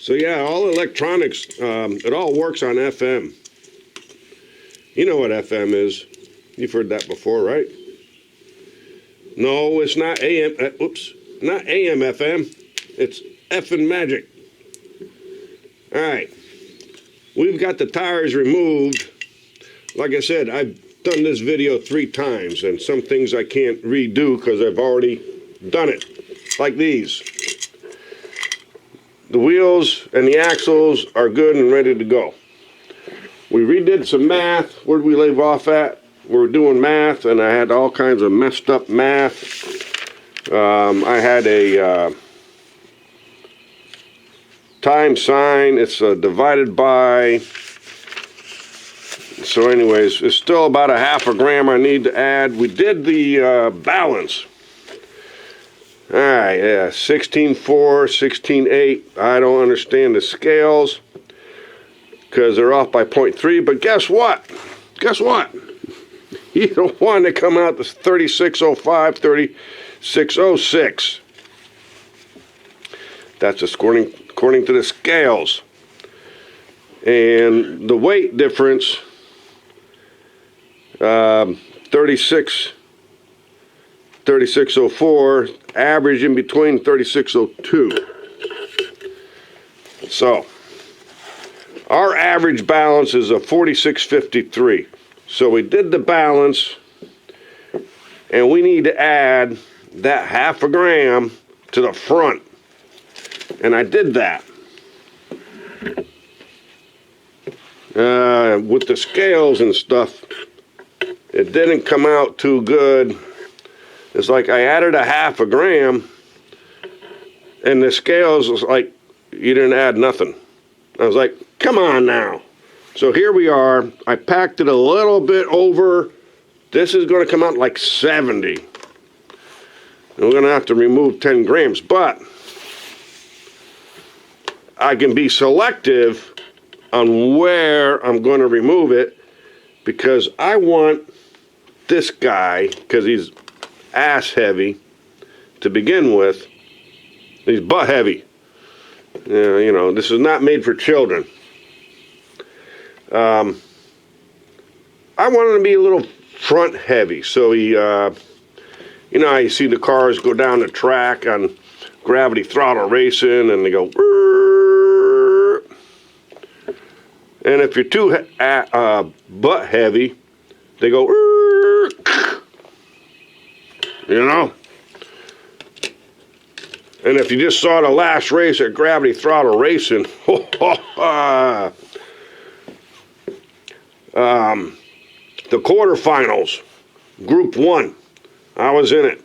So yeah, all electronics, it all works on FM. You know what FM is. You've heard that before, right? No, it's not AM, not AM FM. It's effing magic. All right, we've got the tires removed. Like I said, I've done this video 3 times, and some things I can't redo because I've already done it, like these. The wheels and the axles are good and ready to go. We redid some math. Where did we leave off at? We were doing math, and I had all kinds of messed up math. I had a time sign. It's divided by. So anyways, it's still about a half a gram I need to add. We did the balance. All right, yeah, 16.4, 16.8. I don't understand the scales because they're off by 0.3, but guess what? Guess what? Either one, they come out to 36.05, 36.06. That's according to the scales. And the weight difference, 36.04, average in between 36.02. So, our average balance is a 46.53. So we did the balance, and we need to add that half a gram to the front. And I did that. With the scales and stuff, it didn't come out too good. It's like I added a half a gram, and the scales was like, you didn't add nothing. I was like, come on now. So here we are. I packed it a little bit over. This is going to come out like 70. And we're going to have to remove 10 grams, but I can be selective on where I'm going to remove it because I want this guy, because he's ass heavy to begin with. He's butt heavy. You know, this is not made for children. I want him to be a little front heavy, so he, you know how you see the cars go down the track on gravity throttle racing, and they go, and if you're too butt heavy, they go, you know. And if you just saw the last race at gravity throttle racing, the quarterfinals, Group 1, I was in it.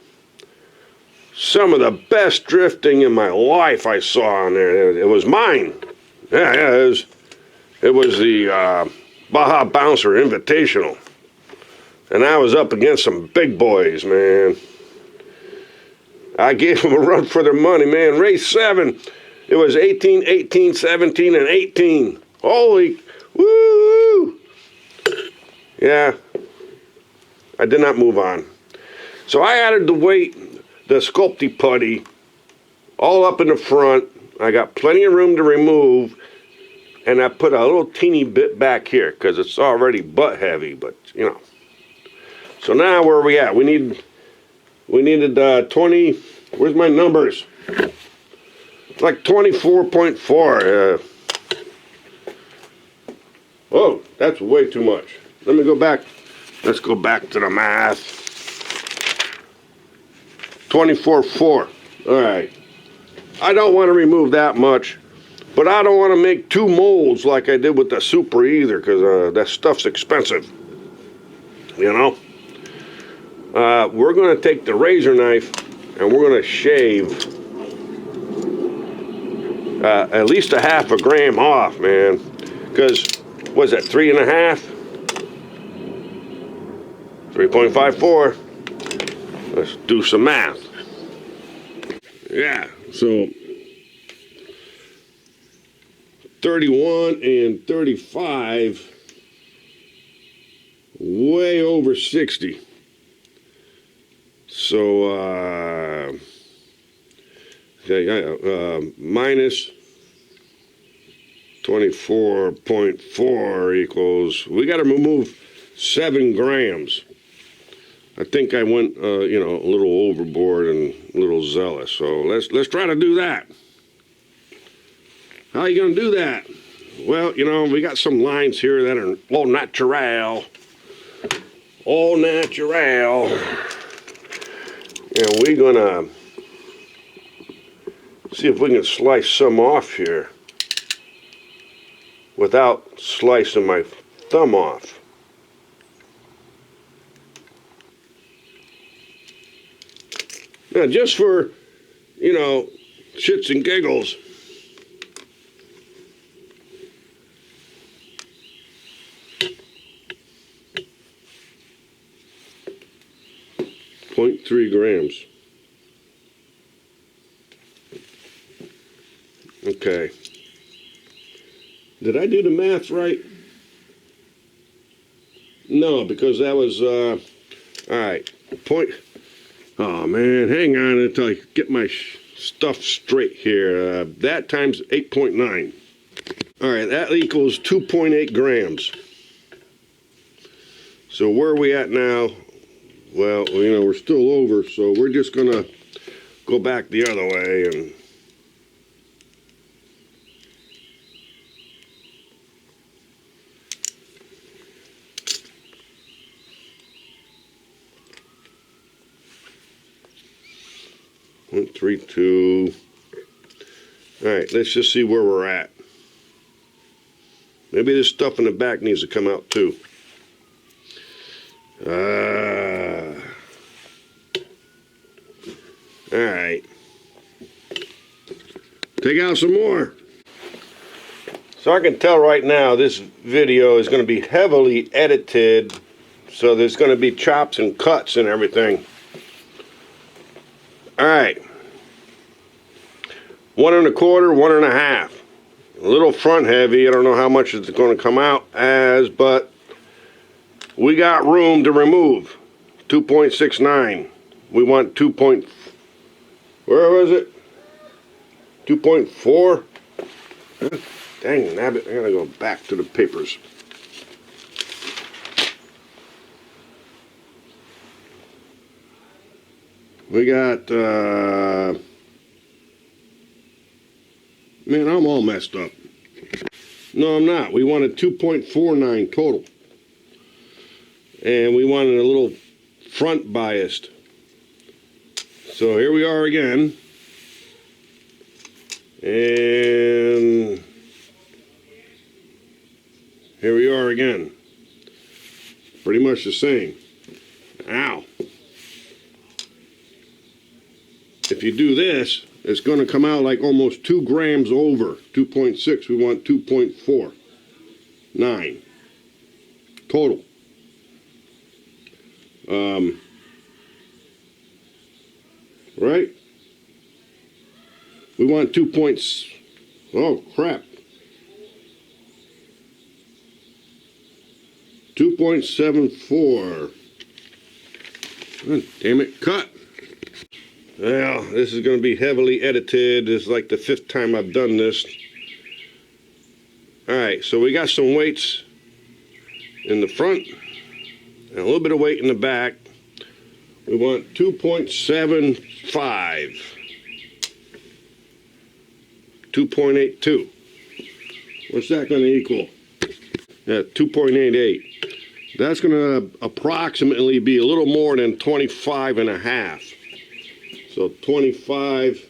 Some of the best drifting in my life I saw on there. It was mine. Yeah, it was the Baja Bouncer Invitational. And I was up against some big boys, man. I gave them a run for their money, man. Race 7, it was 18, 18, 17, and 18. Holy, woo! Yeah, I did not move on. So I added the weight, the Sculpey putty, all up in the front. I got plenty of room to remove, and I put a little teeny bit back here because it's already butt heavy, but you know. So now where are we at? We needed 20, where's my numbers? It's like 24.4. Oh, that's way too much. Let me go back. Let's go back to the math. 24.4. All right. I don't want to remove that much, but I don't want to make 2 molds like I did with the Supra either, because that stuff's expensive. You know? We're going to take the razor knife and we're going to shave at least a half a gram off, man. Because, what's that, 3.5? 3.54. Let's do some math. Yeah, so 31 and 35, way over 60. So, minus 24.4 equals, we got to remove 7 grams. I think I went, you know, a little overboard and a little zealous. So let's try to do that. How are you going to do that? Well, you know, we got some lines here that are all natural. All natural. And we're going to see if we can slice some off here without slicing my thumb off. Now, just for, you know, shits and giggles, .3 grams. Okay. Did I do the math right? No, because that was, all right, oh man, hang on until I get my stuff straight here. That times 8.9. All right, that equals 2.8 grams. So where are we at now? Well, you know, we're still over, so we're just gonna go back the other way and .32. All right, let's just see where we're at. Maybe this stuff in the back needs to come out too. All right. Take out some more. So I can tell right now this video is going to be heavily edited, so there's going to be chops and cuts and everything. All right. 1 1/4, 1 1/2. A little front heavy. I don't know how much it's going to come out as, but we got room to remove. 2.69. We want 2. Where was it? 2.4. Dang nabbit! I gotta go back to the papers. We got, man, I'm all messed up. No, I'm not. We wanted 2.49 total. And we wanted a little front biased. So here we are again. And here we are again. Pretty much the same. Ow. If you do this, it's going to come out like almost 2 grams over. 2.6. We want 2.49 total. Right? We want 2 points. Oh, crap. 2.74. Oh, damn it, cut. Well, this is going to be heavily edited. This is like the 5th time I've done this. Alright, so we got some weights in the front and a little bit of weight in the back. We want 2.75. 2.82. What's that going to equal? Yeah, 2.88. That's going to approximately be a little more than 25.5. So 25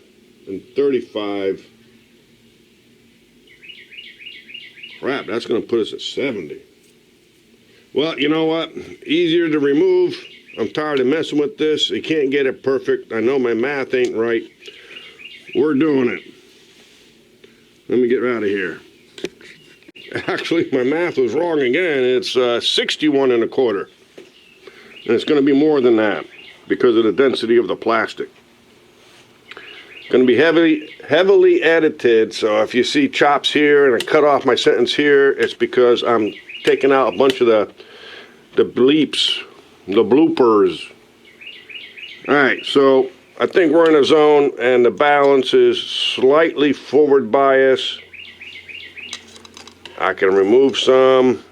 and 35. Crap, that's going to put us at 70. Well, you know what? Easier to remove. I'm tired of messing with this. You can't get it perfect. I know my math ain't right. We're doing it. Let me get out of here. Actually, my math was wrong again. It's 61 1/4. And it's going to be more than that because of the density of the plastic. It's going to be heavily edited, so if you see chops here and I cut off my sentence here, it's because I'm taking out a bunch of the bleeps, the bloopers. Alright, so I think we're in a zone and the balance is slightly forward bias. I can remove some.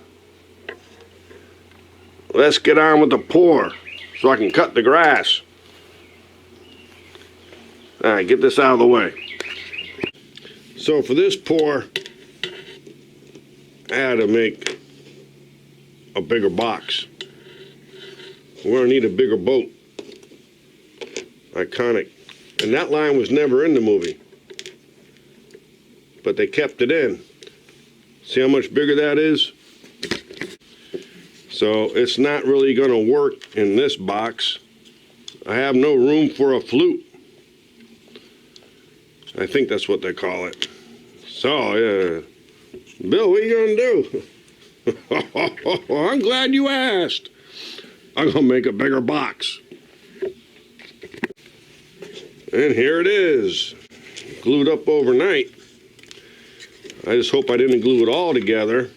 Let's get on with the pour so I can cut the grass. All right, get this out of the way. So for this pour, I had to make a bigger box. We're gonna need a bigger boat. Iconic. And that line was never in the movie, but they kept it in. See how much bigger that is? So it's not really gonna work in this box. I have no room for a flute. I think that's what they call it. So, yeah. Bill, what are you gonna do? I'm glad you asked. I'm gonna make a bigger box. And here it is, glued up overnight. I just hope I didn't glue it all together.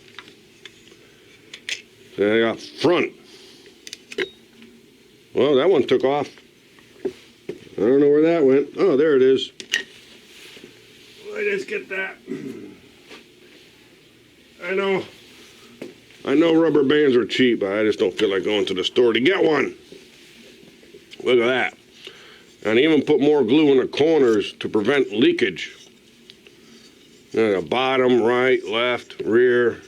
Then I got front. Well, that one took off. I don't know where that went. Oh, there it is. Let me just get that. I know rubber bands are cheap, but I just don't feel like going to the store to get one. Look at that. And even put more glue in the corners to prevent leakage. And the bottom, right, left, rear,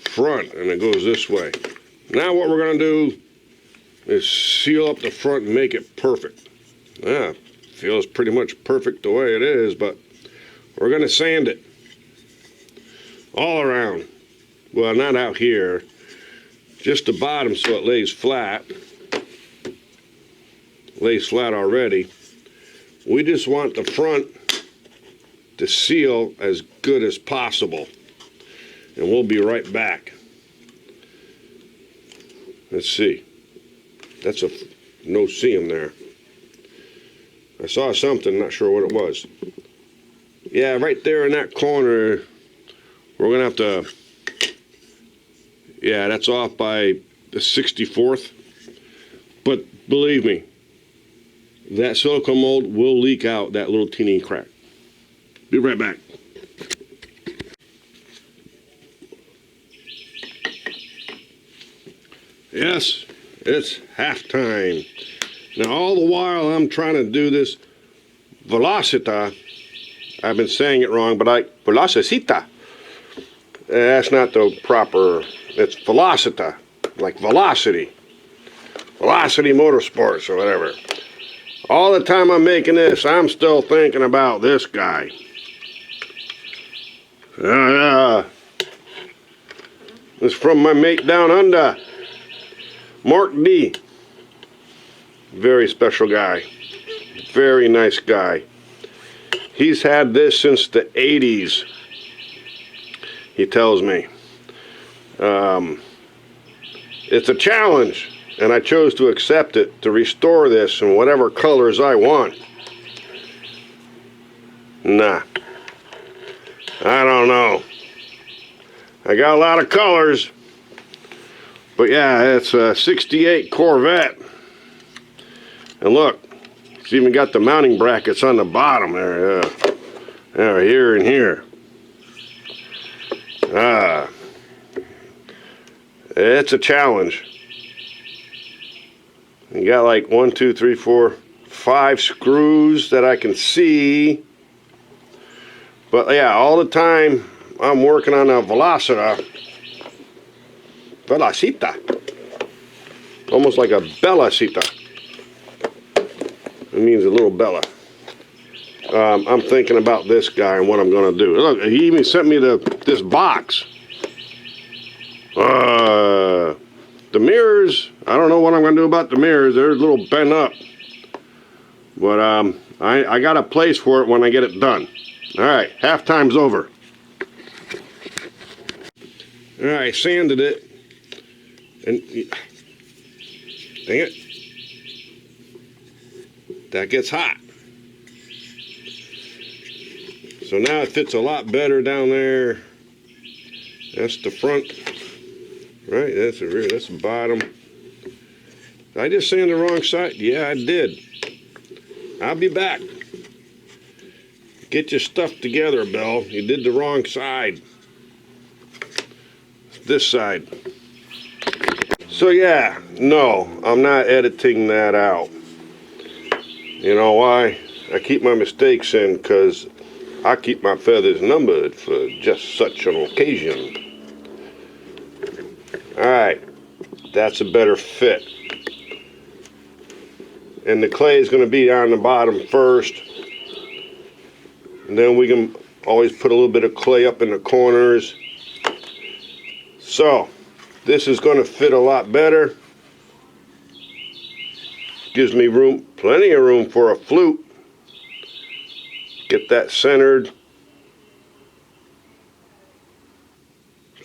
front, and it goes this way. Now what we're gonna do is seal up the front and make it perfect. Yeah, feels pretty much perfect the way it is, but we're gonna sand it all around. Well, not out here, just the bottom so it lays flat. Lays flat already. We just want the front to seal as good as possible. And we'll be right back. Let's see. That's a no seam there. I saw something, not sure what it was. Yeah, right there in that corner, we're gonna have to, yeah, that's off by the 64th. But believe me, that silicone mold will leak out that little teeny crack. Be right back. Yes, it's halftime. Now all the while I'm trying to do this velocita. I've been saying it wrong, but velocita. That's not the proper, it's velocita, like velocity. Velocity Motorsports or whatever. All the time I'm making this, I'm still thinking about this guy. This is from my mate down under, Mark D. Very special guy. Very nice guy. He's had this since the 80s, he tells me. It's a challenge. And I chose to accept it to restore this in whatever colors I want. Nah. I don't know. I got a lot of colors. But yeah, it's a 68 Corvette. And look, it's even got the mounting brackets on the bottom there. There, here and here. It's a challenge. You got like 1, 2, 3, 4, 5 screws that I can see. But yeah, all the time I'm working on a Velocita. Almost like a Bellacita. It means a little Bella. I'm thinking about this guy and what I'm going to do. Look, he even sent me this box. The mirrors, I don't know what I'm going to do about the mirrors. They're a little bent up. But I got a place for it when I get it done. All right, halftime's over. All right, sanded it. And dang it. That gets hot. So now it fits a lot better down there. That's the front. Right, that's the rear, that's the bottom. Did I just sand the wrong side? Yeah, I did. I'll be back. Get your stuff together, Bill. You did the wrong side. this side. So yeah, no, I'm not editing that out. You know why? I keep my mistakes in because I keep my feathers numbered for just such an occasion. Alright, that's a better fit. And the clay is going to be on the bottom first. And then we can always put a little bit of clay up in the corners. So, this is going to fit a lot better. Gives me room, plenty of room for a flute. Get that centered.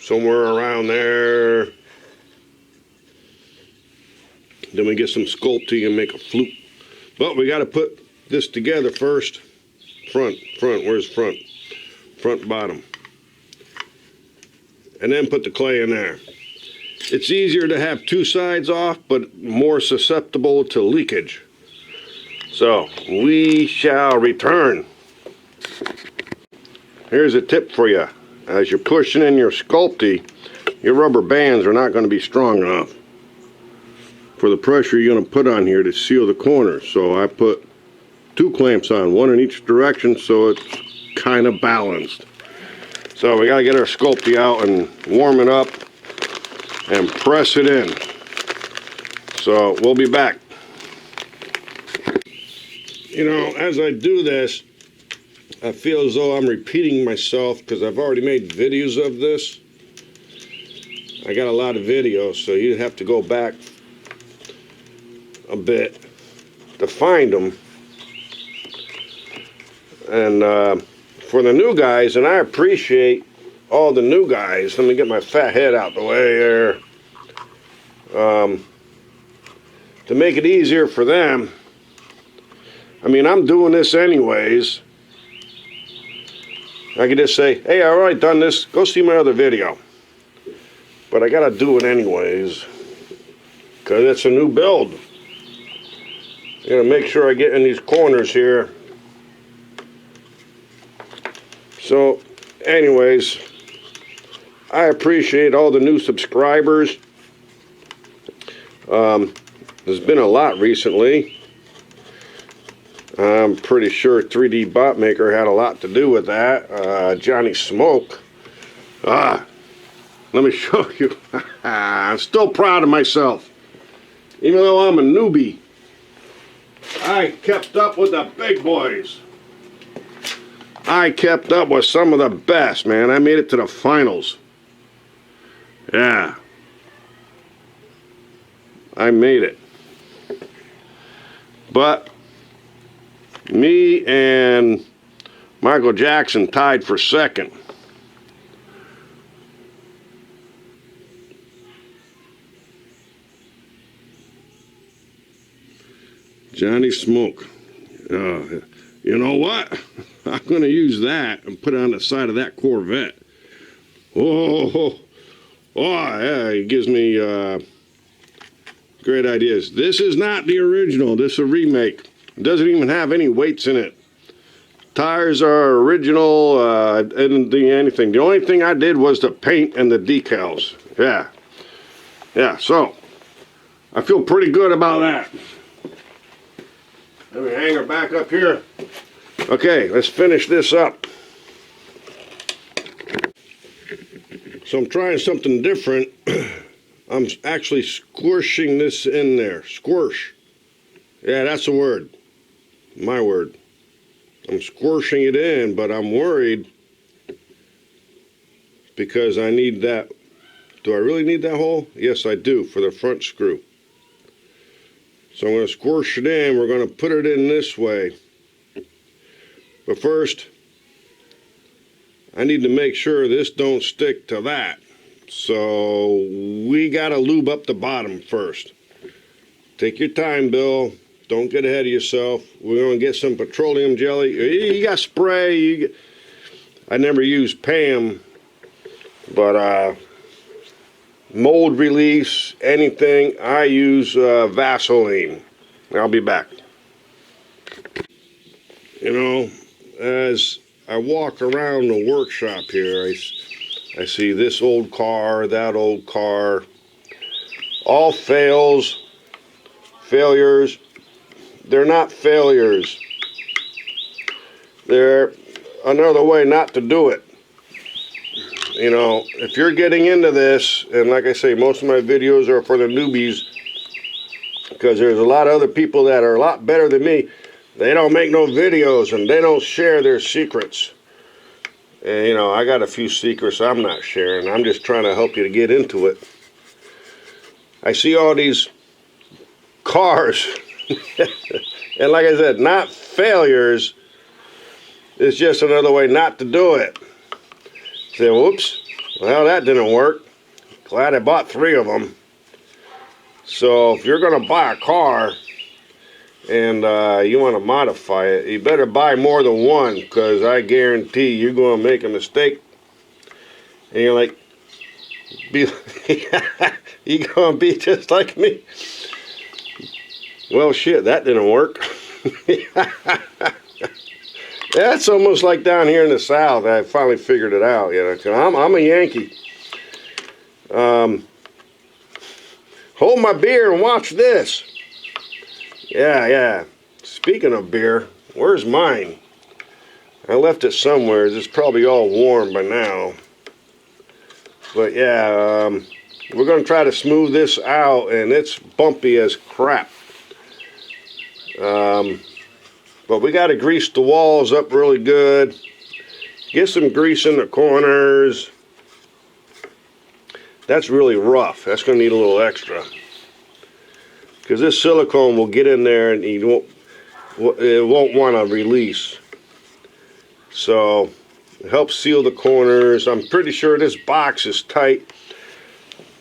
Somewhere around there. Then we get some sculpting and make a flute. But we got to put this together first. Front, where's front? Front, bottom. And then put the clay in there. It's easier to have two sides off, but more susceptible to leakage. So, we shall return. Here's a tip for you. As you're pushing in your Sculpey, your rubber bands are not going to be strong enough for the pressure you're going to put on here to seal the corners. So I put 2 clamps on, one in each direction, so it's kind of balanced. So we got to get our Sculpey out and warm it up and press it in. So we'll be back. You know, as I do this, I feel as though I'm repeating myself because I've already made videos of this. I got a lot of videos, so you'd have to go back a bit to find them. And for the new guys, and I appreciate all the new guys, let me get my fat head out the way there. To make it easier for them, I mean, I'm doing this anyways. I could just say, hey, I already done this, go see my other video. But I gotta do it anyways, because it's a new build. I gotta make sure I get in these corners here. So, anyways, I appreciate all the new subscribers. There's been a lot recently. I'm pretty sure 3D Bot Maker had a lot to do with that. Johnny Smoke. Let me show you. I'm still proud of myself. Even though I'm a newbie, I kept up with the big boys. I kept up with some of the best, man. I made it to the finals. Yeah. I made it. But me and Michael Jackson tied for second. Johnny Smoke. You know what? I'm going to use that and put it on the side of that Corvette. Oh, yeah, it gives me great ideas. This is not the original. This is a remake. It doesn't even have any weights in it. Tires are original, I didn't do anything. The only thing I did was the paint and the decals. Yeah, so I feel pretty good about that. Let me hang her back up here. Okay, let's finish this up. So I'm trying something different. I'm actually squishing this in there. Squish. Yeah, that's the word. My word. I'm squishing it in, but I'm worried because I need that. Do I really need that hole? Yes, I do, for the front screw. So I'm going to squish it in. We're going to put it in this way. But first, I need to make sure this don't stick to that. So we got to lube up the bottom first. Take your time, Bill. Don't get ahead of yourself. We're going to get some petroleum jelly. You got spray. I never use Pam, but mold release, anything, I use Vaseline. I'll be back. You know, as I walk around the workshop here, I see this old car, that old car. All fails, failures. They're not failures. They're another way not to do it. You know, if you're getting into this, and like I say, most of my videos are for the newbies, because there's a lot of other people that are a lot better than me. They don't make no videos and they don't share their secrets. And you know, I got a few secrets I'm not sharing. I'm just trying to help you to get into it. I see all these cars, and like I said, not failures. It's just another way not to do it. Say, whoops, well, that didn't work. Glad I bought 3 of them. So if you're going to buy a car and you want to modify it, you better buy more than one, because I guarantee you're going to make a mistake. And you're like, you're going to be just like me. Well, shit, that didn't work. That's almost like down here in the South. I finally figured it out. You know, 'cause I'm a Yankee. Hold my beer and watch this. Yeah. Speaking of beer, where's mine? I left it somewhere. It's probably all warm by now. But yeah, we're going to try to smooth this out, and it's bumpy as crap. But we got to grease the walls up really good. Get some grease in the corners. That's really rough. That's going to need a little extra, because this silicone will get in there and it won't want to release. So it helps seal the corners. I'm pretty sure this box is tight.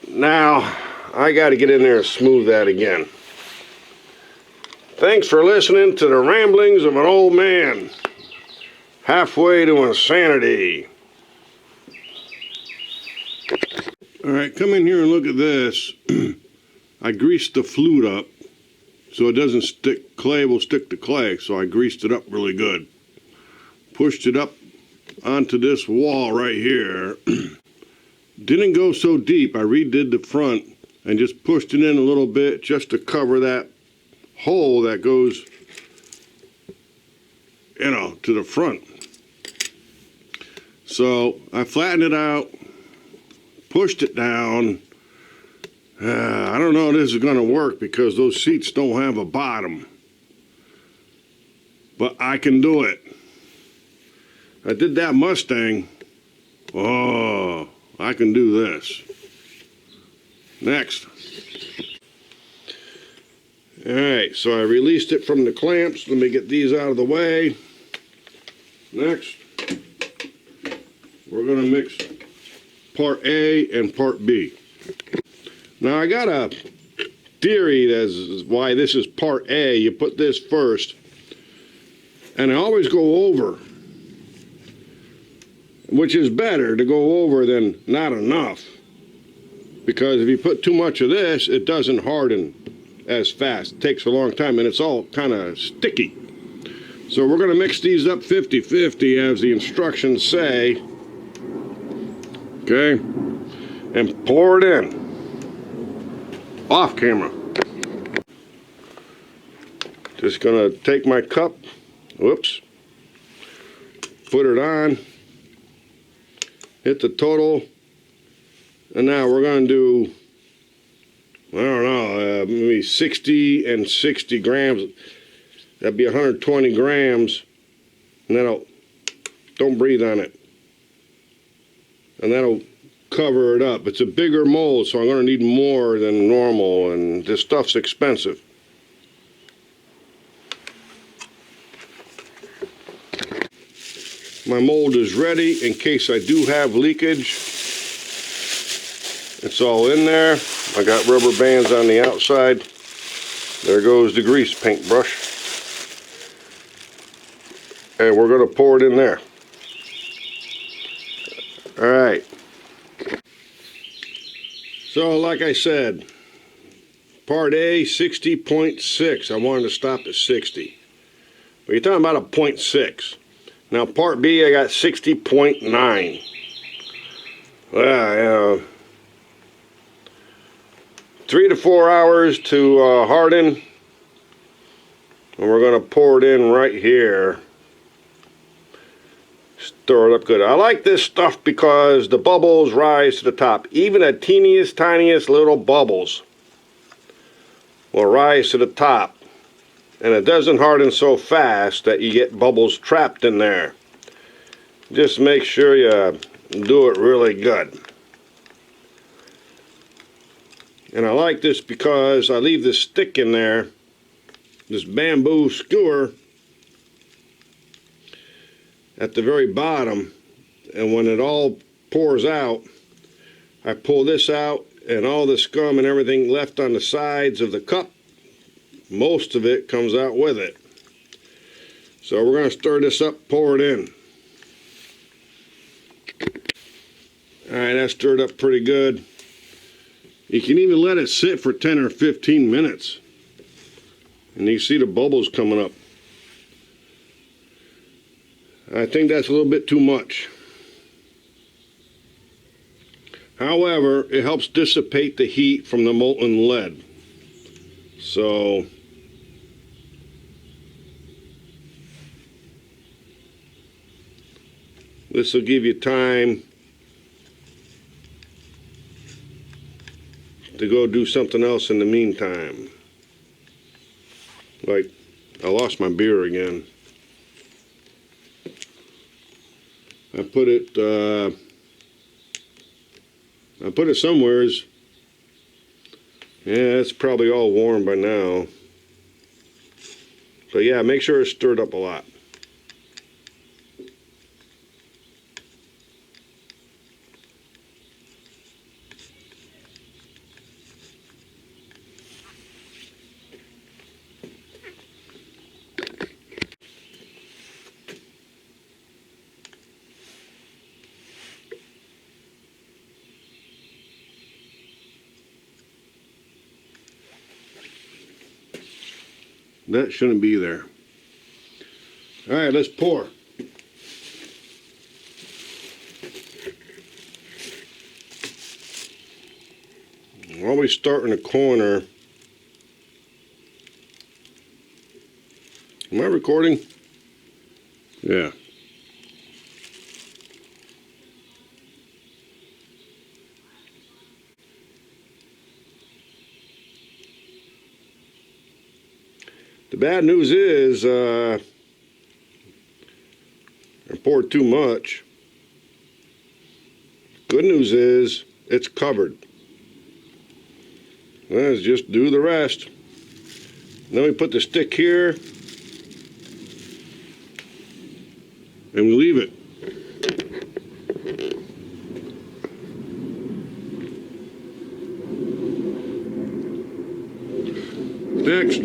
Now I got to get in there and smooth that again. Thanks for listening to the ramblings of an old man, halfway to insanity. All right, come in here and look at this. I greased the flute up so it doesn't stick. Clay will stick to clay, so I greased it up really good. Pushed it up onto this wall right here. Didn't go so deep. I redid the front and just pushed it in a little bit just to cover that hole that goes, you know, to the front. So I flattened it out, pushed it down. I don't know if this is going to work because those seats don't have a bottom, but I can do it. I did that Mustang. Oh, I can do this. Next. All right, so I released it from the clamps. Let me get these out of the way. Next, we're going to mix part A and part B. Now, I got a theory as why this is part A. You put this first, and I always go over, which is better to go over than not enough, because if you put too much of this, it doesn't harden as fast. It takes a long time, and it's all kind of sticky. So we're going to mix these up 50-50 as the instructions say. Okay, and pour it in off camera. Just going to take my cup, whoops, put it on, hit the total, and now we're going to do, I don't know, maybe 60 and 60 grams. That'd be 120 grams, and that'll, don't breathe on it, and that'll cover it up. It's a bigger mold, so I'm going to need more than normal, and this stuff's expensive. My mold is ready in case I do have leakage. It's all in there. I got rubber bands on the outside. There goes the grease paintbrush. And we're going to pour it in there. All right. So like I said, part A, 60.6. I wanted to stop at 60. But you're talking about a 0.6. Now part B, I got 60.9. Yeah, 3 to 4 hours to harden, and we're going to pour it in right here. Stir it up good. I like this stuff because the bubbles rise to the top. Even the teeniest, tiniest little bubbles will rise to the top, and it doesn't harden so fast that you get bubbles trapped in there. Just make sure you do it really good. And I like this because I leave this stick in there, this bamboo skewer at the very bottom, and when it all pours out, I pull this out, and all the scum and everything left on the sides of the cup, most of it comes out with it. So we're going to stir this up, pour it in. Alright, that's stirred up pretty good. You can even let it sit for 10 or 15 minutes. And you see the bubbles coming up. I think that's a little bit too much. However, it helps dissipate the heat from the molten lead. So this will give you time to go do something else in the meantime. Like, I lost my beer again. I put it somewheres. Yeah, it's probably all warm by now. So yeah, make sure it's stirred up a lot. That shouldn't be there. All right, let's pour. Always start in the corner. Am I recording? Yeah. The bad news is I poured too much. Good news is it's covered. Let's just do the rest. Then we put the stick here and we leave it. Next.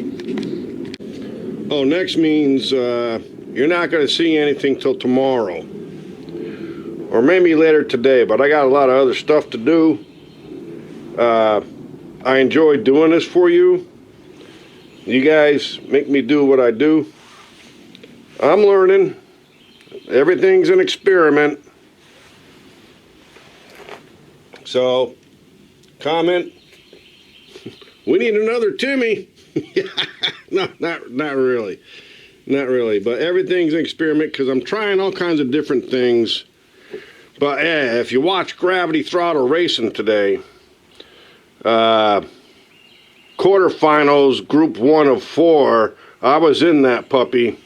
Oh, next means you're not going to see anything till tomorrow. Or maybe later today, but I got a lot of other stuff to do. I enjoy doing this for you. You guys make me do what I do. I'm learning. Everything's an experiment. So, comment. We need another Timmy. No, not really. Not really. But everything's an experiment because I'm trying all kinds of different things. But if you watch Gravity Throttle Racing today, quarterfinals, group 1 of 4, I was in that puppy.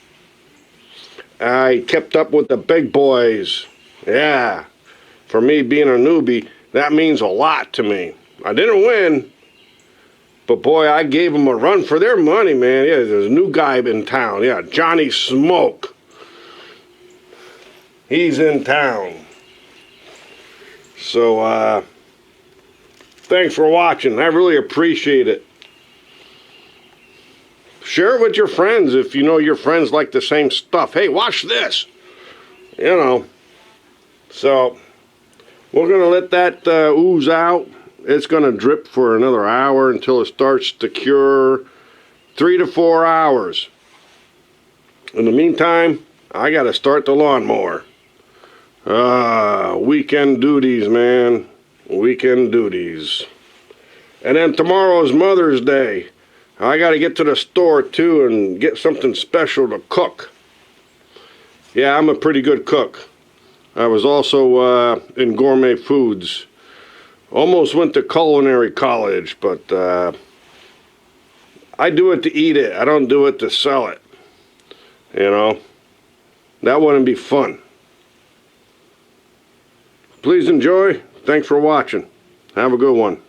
I kept up with the big boys. Yeah. For me being a newbie, that means a lot to me. I didn't win. But boy, I gave them a run for their money, man. Yeah, there's a new guy in town. Yeah, Johnny Smoke. He's in town. So, thanks for watching. I really appreciate it. Share it with your friends if you know your friends like the same stuff. Hey, watch this. You know. So, we're going to let that ooze out. It's going to drip for another hour until it starts to cure. 3 to 4 hours. In the meantime, I got to start the lawnmower. Weekend duties, man. Weekend duties. And then tomorrow is Mother's Day. I got to get to the store too and get something special to cook. Yeah, I'm a pretty good cook. I was also in gourmet foods. Almost went to culinary college, but I do it to eat it. I don't do it to sell it. You know, that wouldn't be fun. Please enjoy. Thanks for watching. Have a good one.